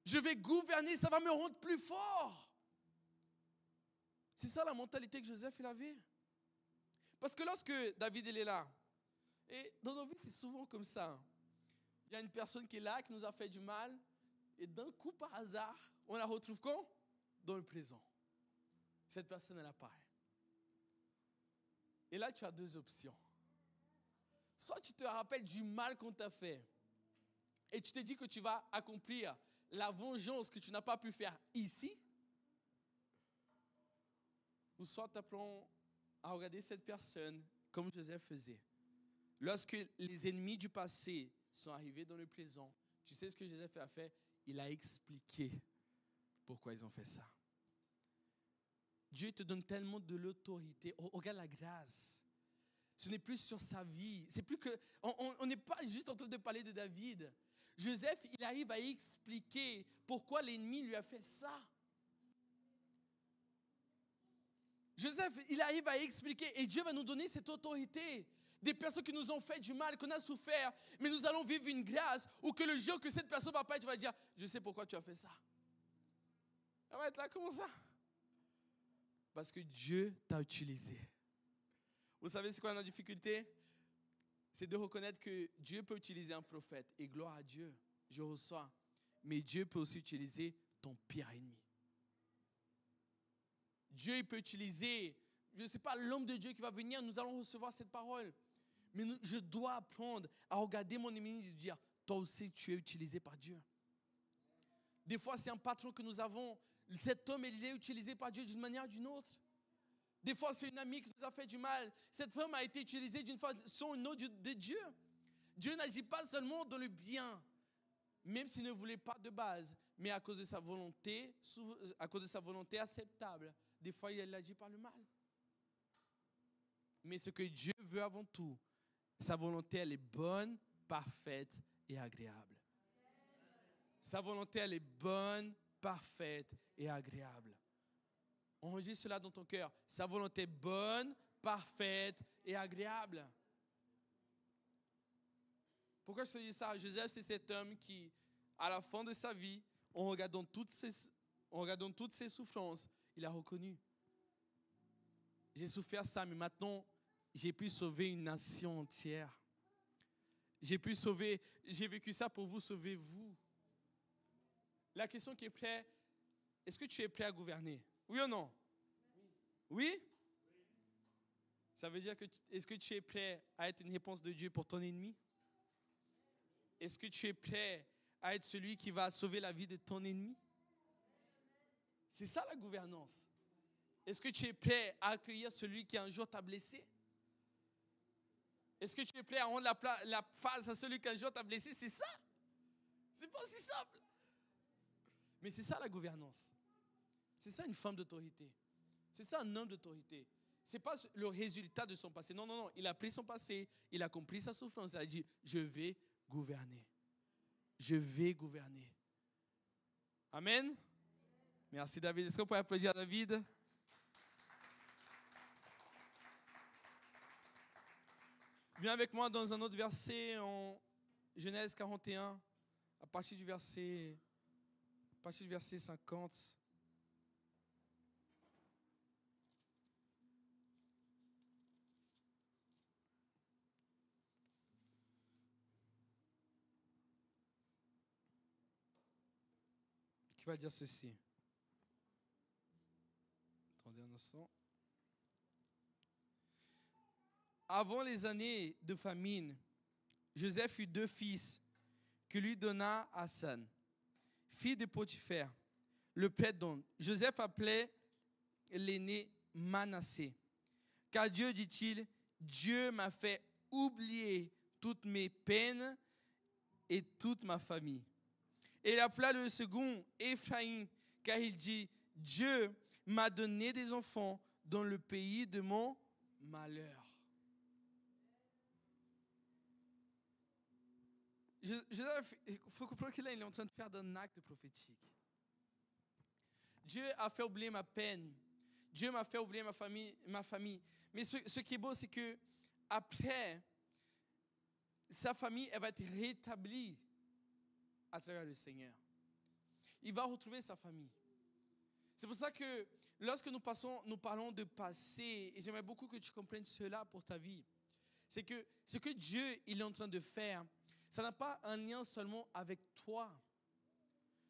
Je vais gouverner, ça va me rendre plus fort. C'est ça la mentalité que Joseph il avait. Parce que lorsque David il est là, et dans nos vies c'est souvent comme ça. Il y a une personne qui est là, qui nous a fait du mal, et d'un coup par hasard, on la retrouve quand? Dans le présent. Cette personne elle apparaît. Et là tu as deux options. Soit tu te rappelles du mal qu'on t'a fait, et tu te dis que tu vas accomplir la vengeance que tu n'as pas pu faire ici, ou soit tu apprends à regarder cette personne comme Joseph faisait. Lorsque les ennemis du passé sont arrivés dans le présent, tu sais ce que Joseph a fait? Il a expliqué pourquoi ils ont fait ça. Dieu te donne tellement de l'autorité. Oh, regarde la grâce. Ce n'est plus sur sa vie. C'est plus que, on n'est pas juste en train de parler de David. Joseph, il arrive à expliquer pourquoi l'ennemi lui a fait ça. Joseph, il arrive à expliquer et Dieu va nous donner cette autorité. Des personnes qui nous ont fait du mal, qu'on a souffert, mais nous allons vivre une grâce ou que le jour que cette personne va pas, tu vas dire, je sais pourquoi tu as fait ça. Elle va être là, comment ça? Parce que Dieu t'a utilisé. Vous savez c'est quoi notre difficulté? C'est de reconnaître que Dieu peut utiliser un prophète et gloire à Dieu, je reçois. Mais Dieu peut aussi utiliser ton pire ennemi. Dieu il peut utiliser, je ne sais pas, l'homme de Dieu qui va venir, nous allons recevoir cette parole. Mais je dois apprendre à regarder mon ennemi et dire, toi aussi tu es utilisé par Dieu. Des fois c'est un patron que nous avons, cet homme il est utilisé par Dieu d'une manière ou d'une autre. Des fois c'est une amie qui nous a fait du mal, cette femme a été utilisée d'une façon ou d'une autre de Dieu. Dieu n'agit pas seulement dans le bien, même s'il ne voulait pas de base, mais à cause de sa volonté acceptable. Des fois, il agit par le mal. Mais ce que Dieu veut avant tout, sa volonté, elle est bonne, parfaite et agréable. Sa volonté, elle est bonne, parfaite et agréable. Enregistre cela dans ton cœur. Sa volonté est bonne, parfaite et agréable. Pourquoi je te dis ça? Joseph, c'est cet homme qui, à la fin de sa vie, en regardant toutes ses souffrances, il a reconnu. J'ai souffert ça, mais maintenant, j'ai pu sauver une nation entière. J'ai vécu ça pour vous sauver, vous. La question qui est prête, est-ce que tu es prêt à gouverner? Oui ou non? Oui? Ça veut dire que, est-ce que tu es prêt à être une réponse de Dieu pour ton ennemi? Est-ce que tu es prêt à être celui qui va sauver la vie de ton ennemi? C'est ça la gouvernance. Est-ce que tu es prêt à accueillir celui qui un jour t'a blessé? Est-ce que tu es prêt à rendre la face à celui qui un jour t'a blessé? C'est ça. C'est pas aussi simple. Mais c'est ça la gouvernance. C'est ça une femme d'autorité. C'est ça un homme d'autorité. Ce n'est pas le résultat de son passé. Non, non, non. Il a pris son passé, il a compris sa souffrance. Il a dit, je vais gouverner. Je vais gouverner. Amen. Merci David. Est-ce qu'on peut applaudir David? Viens avec moi dans un autre verset en Genèse 41, à partir du verset 50. Qui va dire ceci. Attendez un instant. Avant les années de famine, Joseph eut 2 fils que lui donna Hassan, fils de Potiphar, le prêtre d'On. Joseph appelait l'aîné Manassé. Car Dieu, dit-il, Dieu m'a fait oublier toutes mes peines et toute ma famille. Et il appela le second Ephraïm, car il dit, Dieu m'a donné des enfants dans le pays de mon malheur. Il faut comprendre que là, il est en train de faire un acte prophétique. Dieu a fait oublier ma peine. Dieu m'a fait oublier ma famille. Mais ce qui est beau, c'est que après, sa famille, elle va être rétablie à travers le Seigneur. Il va retrouver sa famille. C'est pour ça que lorsque nous parlons de passé, et j'aimerais beaucoup que tu comprennes cela pour ta vie, c'est que ce que Dieu il est en train de faire, ça n'a pas un lien seulement avec toi.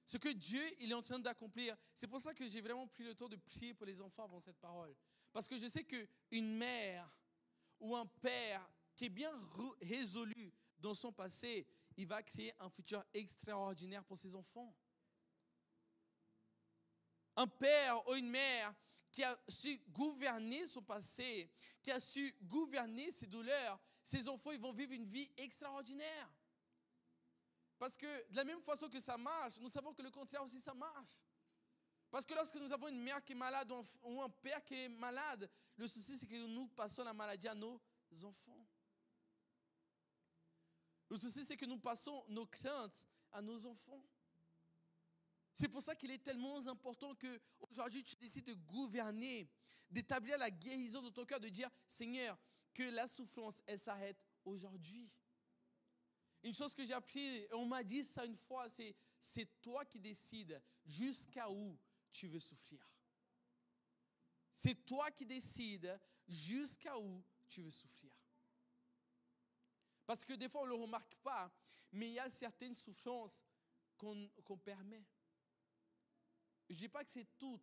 Ce que Dieu il est en train d'accomplir, c'est pour ça que j'ai vraiment pris le temps de prier pour les enfants avant cette parole. Parce que je sais qu'une mère ou un père qui est bien résolu dans son passé, il va créer un futur extraordinaire pour ses enfants. Un père ou une mère qui a su gouverner son passé, qui a su gouverner ses douleurs, ses enfants ils vont vivre une vie extraordinaire. Parce que de la même façon que ça marche, nous savons que le contraire aussi ça marche. Parce que lorsque nous avons une mère qui est malade ou un père qui est malade, le souci c'est que nous passons la maladie à nos enfants. Le souci c'est que nous passons nos craintes à nos enfants. C'est pour ça qu'il est tellement important qu'aujourd'hui tu décides de gouverner, d'établir la guérison de ton cœur, de dire Seigneur, que la souffrance elle s'arrête aujourd'hui. Une chose que j'ai appris, on m'a dit ça une fois, c'est toi qui décides jusqu'à où tu veux souffrir. C'est toi qui décides jusqu'à où tu veux souffrir. Parce que des fois on ne le remarque pas, mais il y a certaines souffrances qu'on permet. Je ne dis pas que c'est tout.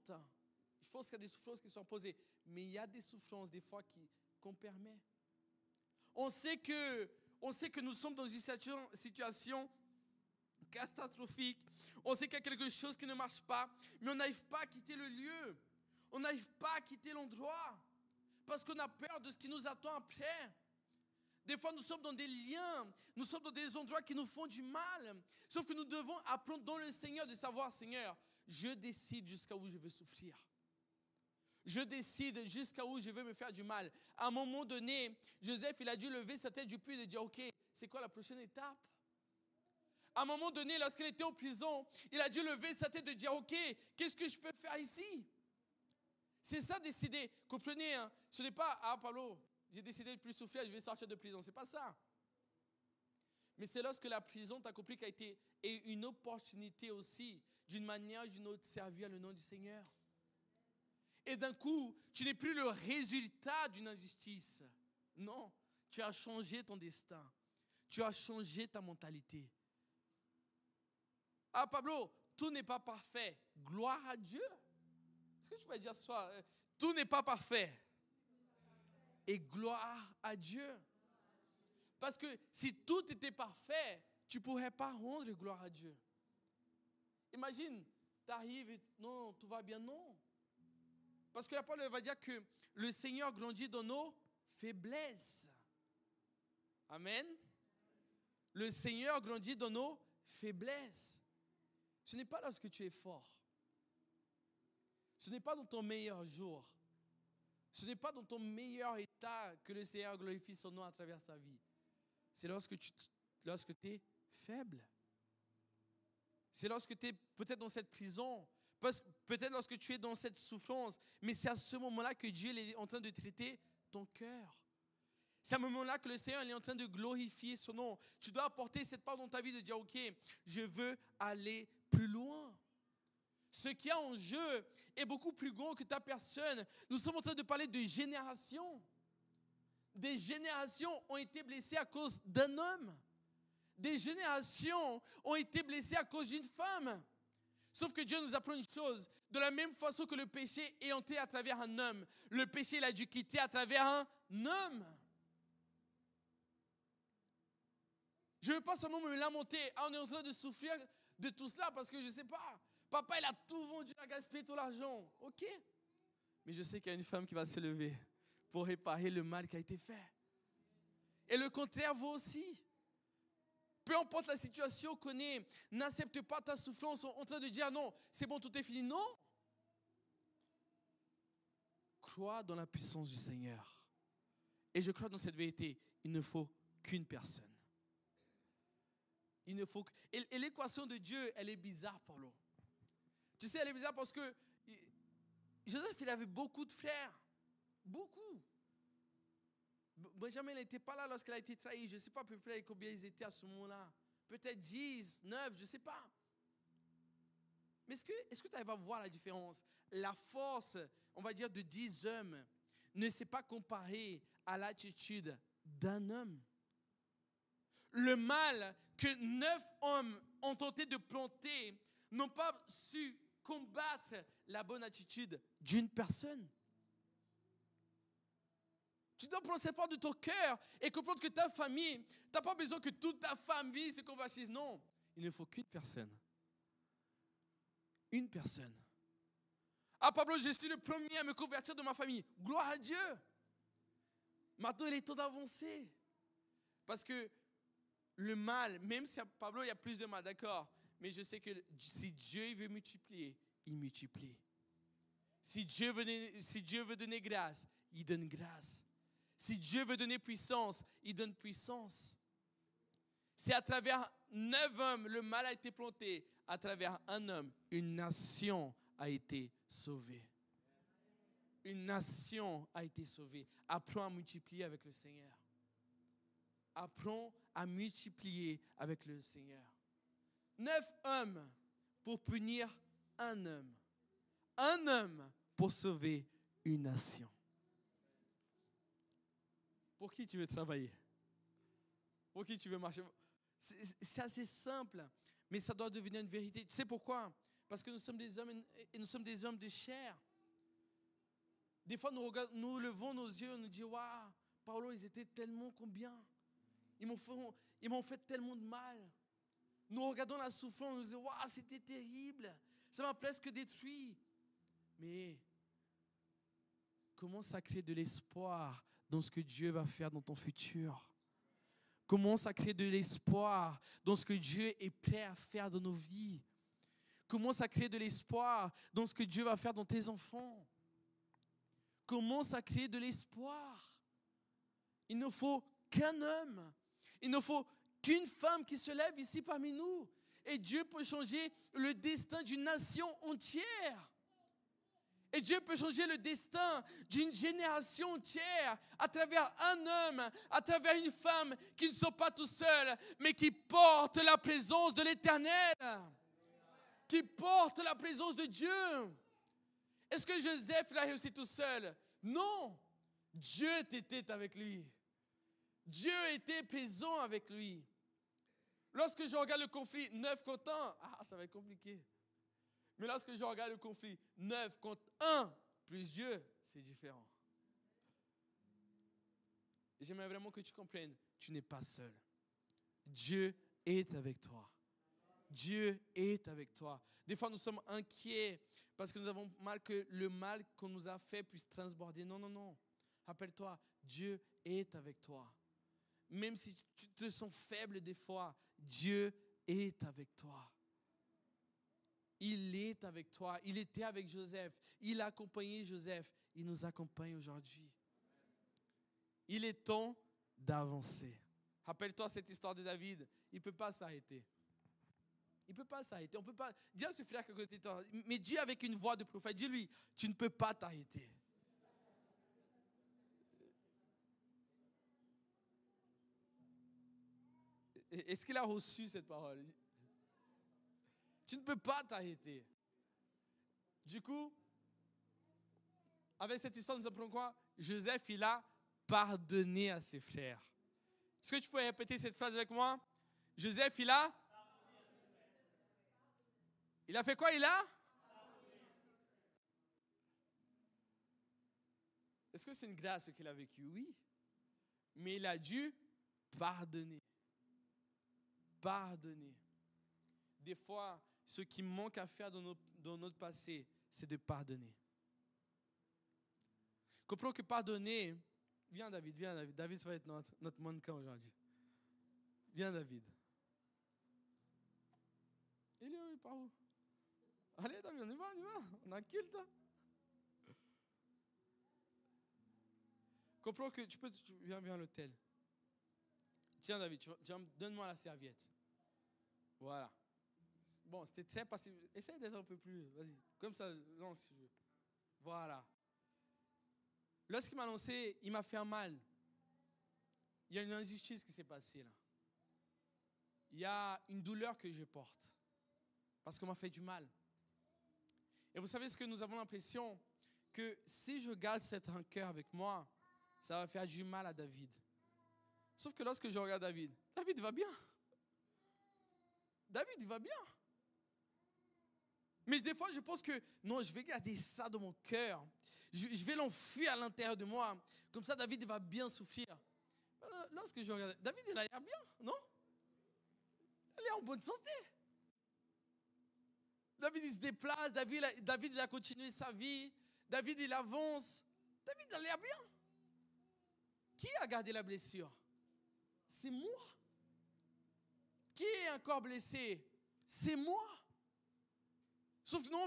Je pense qu'il y a des souffrances qui sont posées, mais il y a des souffrances des fois qu'on permet. On sait que nous sommes dans une situation catastrophique. On sait qu'il y a quelque chose qui ne marche pas, mais on n'arrive pas à quitter le lieu. On n'arrive pas à quitter l'endroit parce qu'on a peur de ce qui nous attend après. Des fois, nous sommes dans des liens, nous sommes dans des endroits qui nous font du mal. Sauf que nous devons apprendre dans le Seigneur de savoir, Seigneur, je décide jusqu'à où je veux souffrir. Je décide jusqu'à où je veux me faire du mal. À un moment donné, Joseph, il a dû lever sa tête du puits et dire, ok, c'est quoi la prochaine étape? À un moment donné, lorsqu'il était en prison, il a dû lever sa tête et dire, ok, qu'est-ce que je peux faire ici? C'est ça décider. Comprenez, hein? Ce n'est pas, ah Paulo, j'ai décidé de ne plus souffrir, je vais sortir de prison. Ce n'est pas ça. Mais c'est lorsque la prison t'a compris qu'a été une opportunité aussi, d'une manière ou d'une autre, de servir le nom du Seigneur. Et d'un coup, tu n'es plus le résultat d'une injustice. Non, tu as changé ton destin. Tu as changé ta mentalité. Ah Pablo, tout n'est pas parfait. Gloire à Dieu. Est-ce que tu peux dire ce soir, tout n'est pas parfait. Et gloire à Dieu. Parce que si tout était parfait, tu ne pourrais pas rendre gloire à Dieu. Imagine, tu arrives et non, tout va bien, non. Parce que la parole va dire que le Seigneur grandit dans nos faiblesses. Amen. Le Seigneur grandit dans nos faiblesse. Ce n'est pas lorsque tu es fort. Ce n'est pas dans ton meilleur jour. Ce n'est pas dans ton meilleur état que le Seigneur glorifie son nom à travers ta vie. C'est lorsque tu es faible. C'est lorsque tu es peut-être dans cette prison, peut-être lorsque tu es dans cette souffrance, mais c'est à ce moment-là que Dieu est en train de traiter ton cœur. C'est à ce moment-là que le Seigneur est en train de glorifier son nom. Tu dois apporter cette part dans ta vie de dire, ok, je veux aller plus loin. Ce qu'il y a en jeu est beaucoup plus grand que ta personne. Nous sommes en train de parler de générations. Des générations ont été blessées à cause d'un homme. Des générations ont été blessées à cause d'une femme. Sauf que Dieu nous apprend une chose. De la même façon que le péché est entré à travers un homme, le péché il a dû quitter à travers un homme. Je ne veux pas seulement me lamenter. On est en train de souffrir de tout cela parce que je ne sais pas. Papa, il a tout vendu, il a gaspillé tout l'argent. Ok. Mais je sais qu'il y a une femme qui va se lever pour réparer le mal qui a été fait. Et le contraire vaut aussi. Peu importe la situation qu'on est, n'accepte pas ta souffrance en train de dire non, c'est bon, tout est fini. Non. Crois dans la puissance du Seigneur. Et je crois dans cette vérité. Il ne faut qu'une personne. Il ne faut que... Et l'équation de Dieu, elle est bizarre, Paulo. Tu sais, elle est bizarre parce que Joseph, il avait beaucoup de frères. Beaucoup. Benjamin n'était pas là lorsqu'il a été trahi. Je ne sais pas à peu près combien ils étaient à ce moment-là. Peut-être 10, 9, je ne sais pas. Mais est-ce que tu arrives à voir la différence? La force, on va dire, de 10 hommes ne s'est pas comparée à l'attitude d'un homme. Le mal que 9 hommes ont tenté de planter n'ont pas su combattre la bonne attitude d'une personne. Tu dois prendre cette part de ton cœur et comprendre que ta famille, tu n'as pas besoin que toute ta famille se convertisse. Non, il ne faut qu'une personne. Une personne. Ah Pablo, je suis le premier à me convertir de ma famille. Gloire à Dieu. Maintenant, il est temps d'avancer. Parce que le mal, même si Pablo, il y a plus de mal, d'accord. Mais je sais que si Dieu veut multiplier, il multiplie. Si Dieu veut donner grâce, il donne grâce. Si Dieu veut donner puissance, il donne puissance. C'est à travers 9 hommes, le mal a été planté. À travers un homme, une nation a été sauvée. Une nation a été sauvée. Apprends à multiplier avec le Seigneur. Apprends à multiplier avec le Seigneur. 9 hommes pour punir un homme. Un homme pour sauver une nation. Pour qui tu veux travailler? Pour qui tu veux marcher? C'est assez simple, mais ça doit devenir une vérité. Tu sais pourquoi? Parce que nous sommes des hommes et nous sommes des hommes de chair. Des fois, nous levons nos yeux et nous disons, waouh, Paulo, ils étaient tellement combien? Ils m'ont fait tellement de mal. Nous regardons la souffrance, nous disons, waouh, c'était terrible. Ça m'a presque détruit. Mais commence à créer de l'espoir dans ce que Dieu va faire dans ton futur. Commence à créer de l'espoir dans ce que Dieu est prêt à faire dans nos vies. Commence à créer de l'espoir dans ce que Dieu va faire dans tes enfants. Commence à créer de l'espoir. Il ne faut qu'un homme. Il ne faut qu'une femme qui se lève ici parmi nous. Et Dieu peut changer le destin d'une nation entière. Et Dieu peut changer le destin d'une génération entière à travers un homme, à travers une femme qui ne sont pas tout seuls, mais qui portent la présence de l'Éternel. Qui portent la présence de Dieu. Est-ce que Joseph l'a réussi tout seul? Non. Dieu était avec lui. Dieu était présent avec lui. Lorsque je regarde le conflit 9 contre 1, ça va être compliqué. Mais lorsque je regarde le conflit 9 contre 1 plus Dieu, c'est différent. Et j'aimerais vraiment que tu comprennes, tu n'es pas seul. Dieu est avec toi. Dieu est avec toi. Des fois, nous sommes inquiets parce que nous avons mal que le mal qu'on nous a fait puisse transborder. Non, non, non. Rappelle-toi, Dieu est avec toi. Même si tu te sens faible des fois, Dieu est avec toi. Il est avec toi. Il était avec Joseph. Il a accompagné Joseph. Il nous accompagne aujourd'hui. Il est temps d'avancer. Rappelle-toi cette histoire de David. Il ne peut pas s'arrêter. Il ne peut pas s'arrêter. On peut pas. Dis à ce frère que côté de toi, mais dis avec une voix de prophète, dis-lui, tu ne peux pas t'arrêter. Est-ce qu'il a reçu cette parole? Tu ne peux pas t'arrêter. Du coup, avec cette histoire, nous apprenons quoi? Joseph, il a pardonné à ses frères. Est-ce que tu peux répéter cette phrase avec moi? Joseph, il a fait quoi? Est-ce que c'est une grâce qu'il a vécue? Oui. Mais il a dû pardonner. Pardonner. Des fois, ce qui manque à faire dans notre passé, c'est de pardonner. Comprenons que pardonner... Viens David, viens David. David, ça va être notre mannequin aujourd'hui. Viens David. Il est où? Il part où? Allez David, on y va. On a un culte. Hein? Comprenons que viens à l'hôtel. Tiens David, donne-moi la serviette. Voilà. Bon, c'était très passif. Essaye d'être un peu plus. Vas-y. Comme ça, lance si tu veux. Voilà. Lorsqu'il m'a lancé, il m'a fait un mal. Il y a une injustice qui s'est passée là. Il y a une douleur que je porte. Parce qu'on m'a fait du mal. Et vous savez ce que nous avons l'impression? Que si je garde cette rancœur avec moi, ça va faire du mal à David. Sauf que lorsque je regarde David va bien. David, il va bien. Mais des fois, je pense que non, je vais garder ça dans mon cœur. Je vais l'enfuir à l'intérieur de moi. Comme ça, David il va bien souffrir. Lorsque je regarde, David, il a l'air bien, non? Il est en bonne santé. David, il se déplace. David, il a continué sa vie. David, il avance. David, il a l'air bien. Qui a gardé la blessure? C'est moi. Qui est encore blessé? C'est moi. Sauf que non,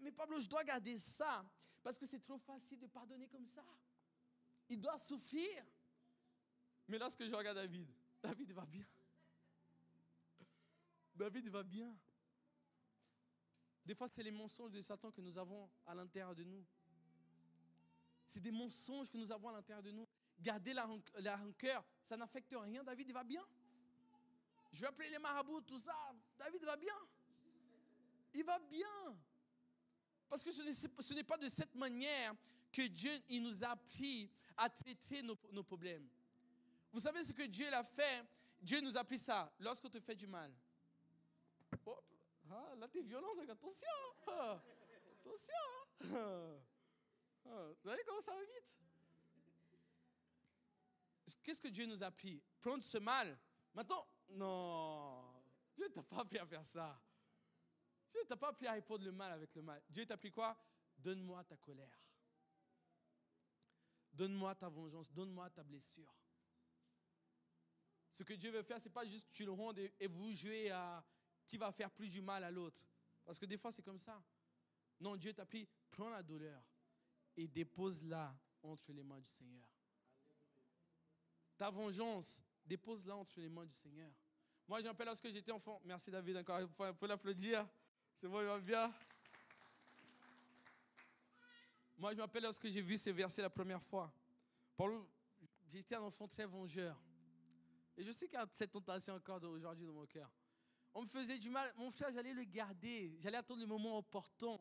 mais Pablo, je dois garder ça. Parce que c'est trop facile de pardonner comme ça. Il doit souffrir. Mais lorsque je regarde David va bien. David va bien. Des fois, c'est les mensonges de Satan que nous avons à l'intérieur de nous. C'est des mensonges que nous avons à l'intérieur de nous. Garder la rancœur, ça n'affecte rien. David, il va bien. Je vais appeler les marabouts, tout ça. David va bien. Il va bien. Parce que ce n'est pas de cette manière que Dieu il nous a appris à traiter nos problèmes. Vous savez ce que Dieu a fait? Dieu nous a appris ça. Lorsqu'on te fait du mal. Oh, là, tu es violent, donc attention. Attention. Vous voyez comment ça va vite? Qu'est-ce que Dieu nous a appris? Prendre ce mal. Maintenant, non. Dieu ne t'a pas appris à faire ça. Dieu ne t'a pas appris à répondre le mal avec le mal. Dieu t'a appris quoi? Donne-moi ta colère. Donne-moi ta vengeance. Donne-moi ta blessure. Ce que Dieu veut faire, ce n'est pas juste que tu le rondes et vous jouez à qui va faire plus du mal à l'autre. Parce que des fois, c'est comme ça. Non, Dieu t'a appris, prends la douleur et dépose-la entre les mains du Seigneur. Ta vengeance, dépose-la entre les mains du Seigneur. Moi, je me rappelle lorsque j'étais enfant. Merci David, encore une fois, on peut l'applaudir. C'est bon, il va bien. Moi, je me rappelle lorsque j'ai vu ces versets la première fois. J'étais un enfant très vengeur. Et je sais qu'il y a cette tentation encore aujourd'hui dans mon cœur. On me faisait du mal. Mon frère, j'allais le garder. J'allais attendre le moment opportun.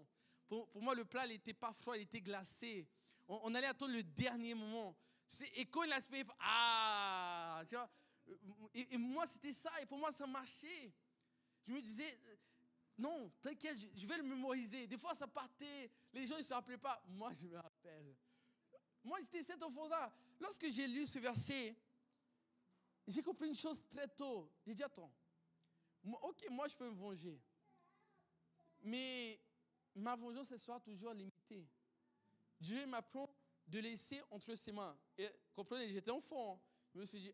Pour moi, le plat, il n'était pas froid, il était glacé. On allait attendre le dernier moment. Et quand il a aspiré, tu vois. Et moi, c'était ça. Et pour moi, ça marchait. Je me disais, non, t'inquiète, je vais le mémoriser. Des fois, ça partait. Les gens ne se rappelaient pas. Moi, je me rappelle. Moi, j'étais cet enfant-là. Lorsque j'ai lu ce verset, j'ai compris une chose très tôt. J'ai dit, attends, moi, je peux me venger. Mais ma vengeance, elle sera toujours limitée. Dieu m'apprend de laisser entre ses mains. Et comprenez, j'étais enfant. Je me suis dit,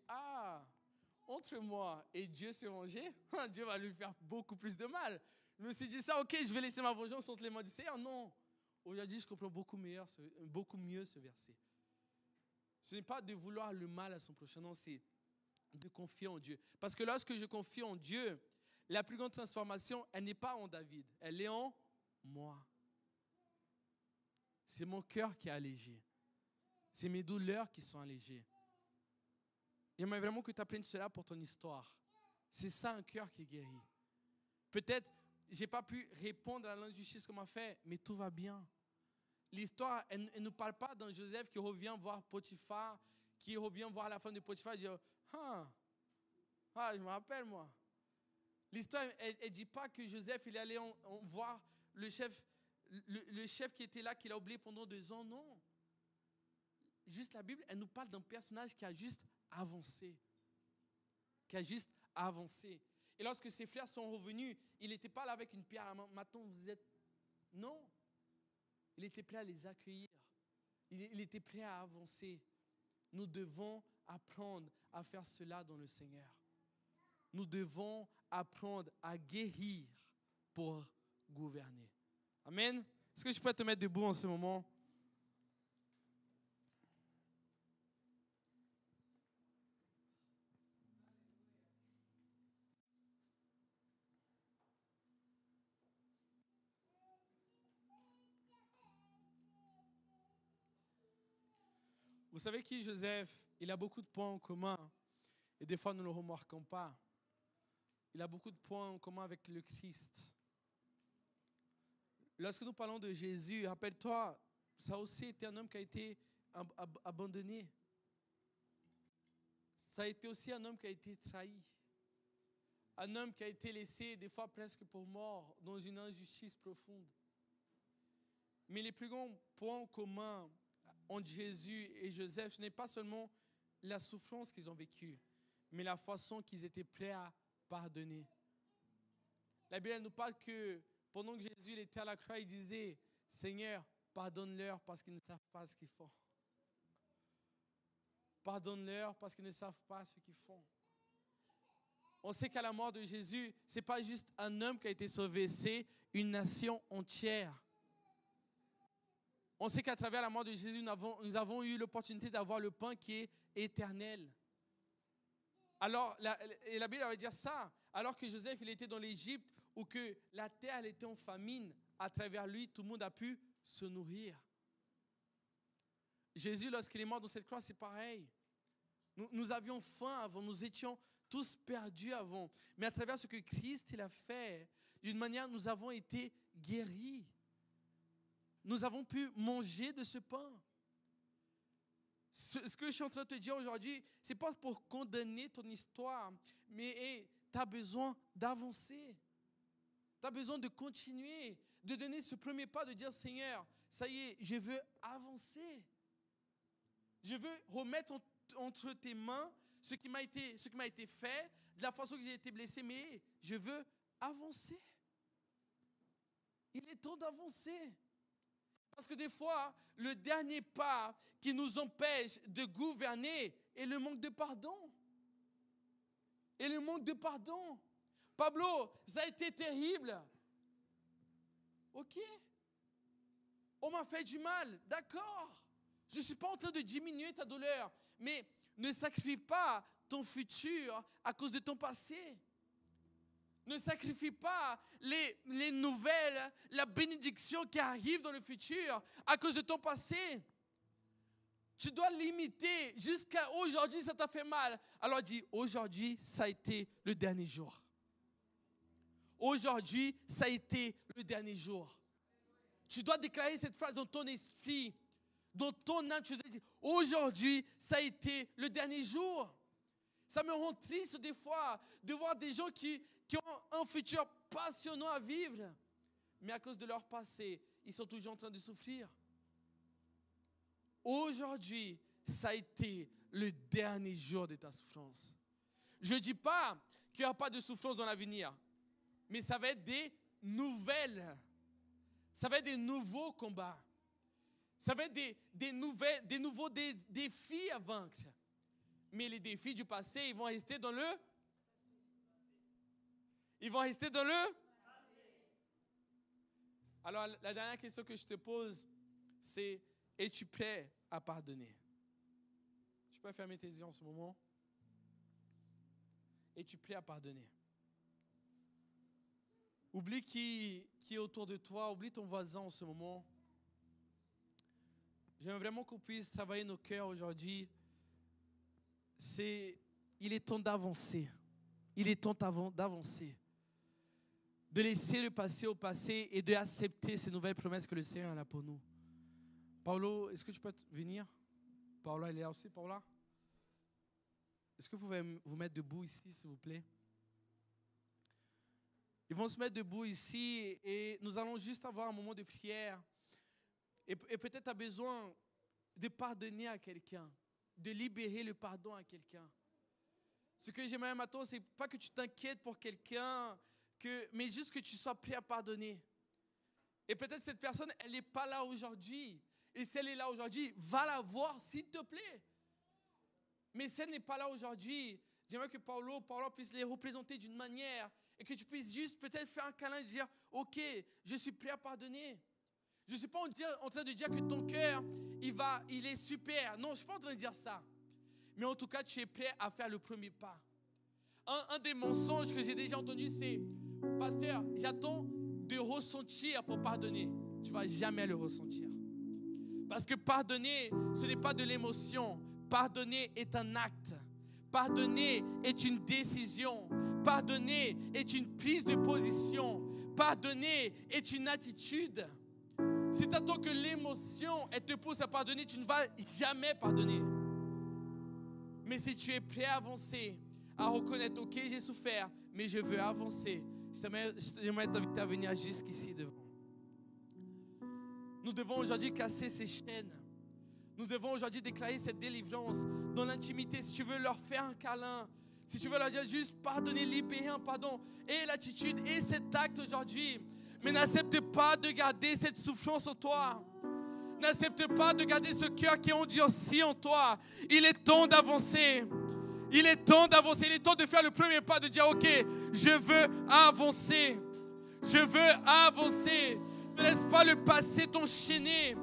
entre moi et Dieu se venger, Dieu va lui faire beaucoup plus de mal. Je me suis dit ça, ok, je vais laisser ma vengeance entre les mains du Seigneur. Non. Aujourd'hui, je comprends beaucoup mieux ce verset. Ce n'est pas de vouloir le mal à son prochain, non, c'est de confier en Dieu. Parce que lorsque je confie en Dieu, la plus grande transformation, elle n'est pas en David, elle est en moi. C'est mon cœur qui est allégé. C'est mes douleurs qui sont allégées. J'aimerais vraiment que tu apprennes cela pour ton histoire. C'est ça un cœur qui est guéri. Peut-être, je n'ai pas pu répondre à l'injustice qu'on m'a fait, mais tout va bien. L'histoire, elle ne nous parle pas d'un Joseph qui revient voir Potiphar, qui revient voir la femme de Potiphar et dit je me rappelle moi. L'histoire, elle ne dit pas que Joseph il est allé voir le chef qui était là, qu'il a oublié pendant 2 ans, non. Juste la Bible, elle nous parle d'un personnage qui a juste avancé. Et lorsque ses frères sont revenus, il n'était pas là avec une pierre à la main. Maintenant, vous êtes... Non. Il était prêt à les accueillir. Il était prêt à avancer. Nous devons apprendre à faire cela dans le Seigneur. Nous devons apprendre à guérir pour gouverner. Amen. Est-ce que je peux te mettre debout en ce moment? Vous savez qui Joseph? Il a beaucoup de points en commun. Et des fois, nous ne le remarquons pas. Il a beaucoup de points en commun avec le Christ. Lorsque nous parlons de Jésus, rappelle-toi, ça a aussi été un homme qui a été abandonné. Ça a été aussi un homme qui a été trahi. Un homme qui a été laissé des fois presque pour mort dans une injustice profonde. Mais les plus grands points communs entre Jésus et Joseph, ce n'est pas seulement la souffrance qu'ils ont vécue, mais la façon qu'ils étaient prêts à pardonner. La Bible nous parle que pendant que Jésus était à la croix, il disait « Seigneur, pardonne-leur parce qu'ils ne savent pas ce qu'ils font. » Pardonne-leur parce qu'ils ne savent pas ce qu'ils font. On sait qu'à la mort de Jésus, ce n'est pas juste un homme qui a été sauvé, c'est une nation entière. On sait qu'à travers la mort de Jésus, nous avons eu l'opportunité d'avoir le pain qui est éternel. Alors, la Bible va dire ça, alors que Joseph il était dans l'Égypte, où que la terre elle était en famine, à travers lui, tout le monde a pu se nourrir. Jésus, lorsqu'il est mort dans cette croix, c'est pareil. Nous avions faim avant, nous étions tous perdus avant. Mais à travers ce que Christ il a fait, d'une manière, nous avons été guéris. Nous avons pu manger de ce pain. Ce que je suis en train de te dire aujourd'hui, ce n'est pas pour condamner ton histoire, mais tu as besoin d'avancer. Tu as besoin de continuer, de donner ce premier pas, de dire Seigneur, ça y est, je veux avancer. Je veux remettre entre tes mains ce qui m'a été fait, de la façon que j'ai été blessé, mais je veux avancer. Il est temps d'avancer. Parce que des fois, le dernier pas qui nous empêche de gouverner est le manque de pardon. Et le manque de pardon. Pablo, ça a été terrible. Ok. On m'a fait du mal, d'accord. Je ne suis pas en train de diminuer ta douleur, mais ne sacrifie pas ton futur à cause de ton passé. Ne sacrifie pas les nouvelles, la bénédiction qui arrive dans le futur à cause de ton passé. Tu dois limiter jusqu'à aujourd'hui, ça t'a fait mal. Alors dis, aujourd'hui, ça a été le dernier jour. Aujourd'hui, ça a été le dernier jour. Tu dois déclarer cette phrase dans ton esprit, dans ton âme. Tu dois dire, aujourd'hui, ça a été le dernier jour. Ça me rend triste des fois de voir des gens qui ont un futur passionnant à vivre, mais à cause de leur passé, ils sont toujours en train de souffrir. Aujourd'hui, ça a été le dernier jour de ta souffrance. Je ne dis pas qu'il n'y aura pas de souffrance dans l'avenir, mais ça va être des nouvelles. Ça va être des nouveaux combats. Ça va être des nouveaux défis à vaincre. Mais les défis du passé, ils vont rester dans le... Ils vont rester dans le... Alors, la dernière question que je te pose, c'est, es-tu prêt à pardonner? Tu peux fermer tes yeux en ce moment? Es-tu prêt à pardonner? Oublie qui est autour de toi, oublie ton voisin en ce moment. J'aimerais vraiment qu'on puisse travailler nos cœurs aujourd'hui. Il est temps d'avancer. Il est temps d'avancer. De laisser le passé au passé et d'accepter ces nouvelles promesses que le Seigneur a pour nous. Paulo, est-ce que tu peux venir? Paula, elle est là aussi, Paula? Est-ce que vous pouvez vous mettre debout ici, s'il vous plaît? Ils vont se mettre debout ici et nous allons juste avoir un moment de prière. Et peut-être tu as besoin de pardonner à quelqu'un, de libérer le pardon à quelqu'un. Ce que j'aimerais maintenant, c'est pas que tu t'inquiètes pour quelqu'un, mais juste que tu sois prêt à pardonner. Et peut-être cette personne, elle n'est pas là aujourd'hui. Et si elle est là aujourd'hui, va la voir, s'il te plaît. Mais si elle n'est pas là aujourd'hui, j'aimerais que Paulo puisse les représenter d'une manière et que tu puisses juste peut-être faire un câlin et dire « Ok, je suis prêt à pardonner ». Je ne suis pas en train de dire que ton cœur, il est super. Non, je ne suis pas en train de dire ça. Mais en tout cas, tu es prêt à faire le premier pas. Un des mensonges que j'ai déjà entendu, c'est « Pasteur, j'attends de ressentir pour pardonner. » Tu ne vas jamais le ressentir. Parce que pardonner, ce n'est pas de l'émotion. Pardonner est un acte. Pardonner est une décision. Pardonner est une prise de position. Pardonner est une attitude. Si tu attends que l'émotion te pousse à pardonner, tu ne vas jamais pardonner. Mais si tu es prêt à avancer, à reconnaître, ok, j'ai souffert, mais je veux avancer, j'aimerais t'inviter à venir jusqu'ici devant. Nous devons aujourd'hui casser ces chaînes. Nous devons aujourd'hui déclarer cette délivrance dans l'intimité. Si tu veux leur faire un câlin, si tu veux leur dire juste pardonner, libérer un pardon, et l'attitude et cet acte aujourd'hui. Mais n'accepte pas de garder cette souffrance en toi. N'accepte pas de garder ce cœur qui est endurci en toi. Il est temps d'avancer. Il est temps d'avancer. Il est temps de faire le premier pas, de dire ok, je veux avancer. Je veux avancer. Ne laisse pas le passé t'enchaîner.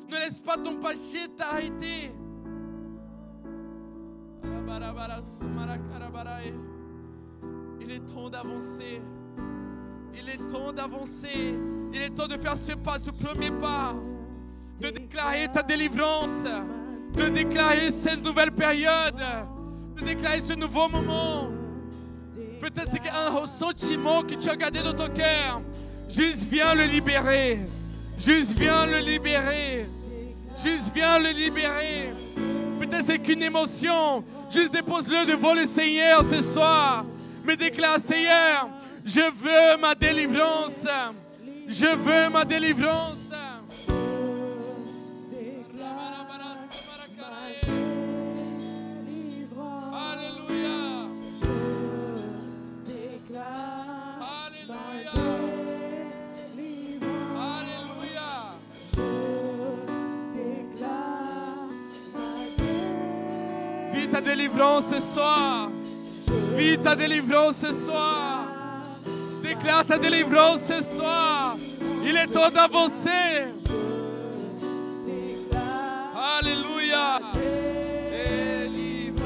Ne laisse pas ton passé t'arrêter. Il est temps d'avancer. Il est temps d'avancer. Il est temps de faire ce pas, ce premier pas. De déclarer ta délivrance. De déclarer cette nouvelle période. De déclarer ce nouveau moment. Peut-être c'est un ressentiment que tu as gardé dans ton cœur. Juste viens le libérer. Juste viens le libérer. Juste viens le libérer. Peut-être c'est qu'une émotion. Juste dépose-le devant le Seigneur ce soir. Mais déclare, Seigneur, je veux ma délivrance. Je veux ma délivrance. Alléluia. Alléluia. Alléluia. Vis ta délivrance ce soir. Vis ta délivrance ce soir. Déclare ta délivrance ce soir. Il est temps d'avancer. Alléluia. Délivrance.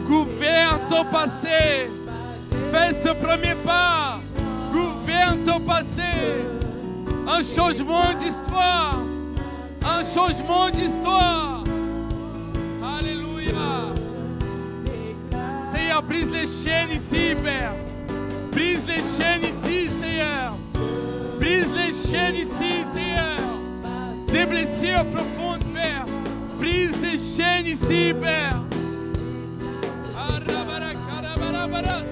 Gouverne ton passé. Fais ce premier pas. Gouverne ton passé. Un changement d'histoire. Un changement d'histoire. Alléluia. Seigneur, brise les chaînes ici, Père. Brise les chaînes ici, Seigneur. Brise les chaînes ici, Seigneur. Des blessures profondes, Père. Brise les chaînes ici, Père. Arabara, karabara,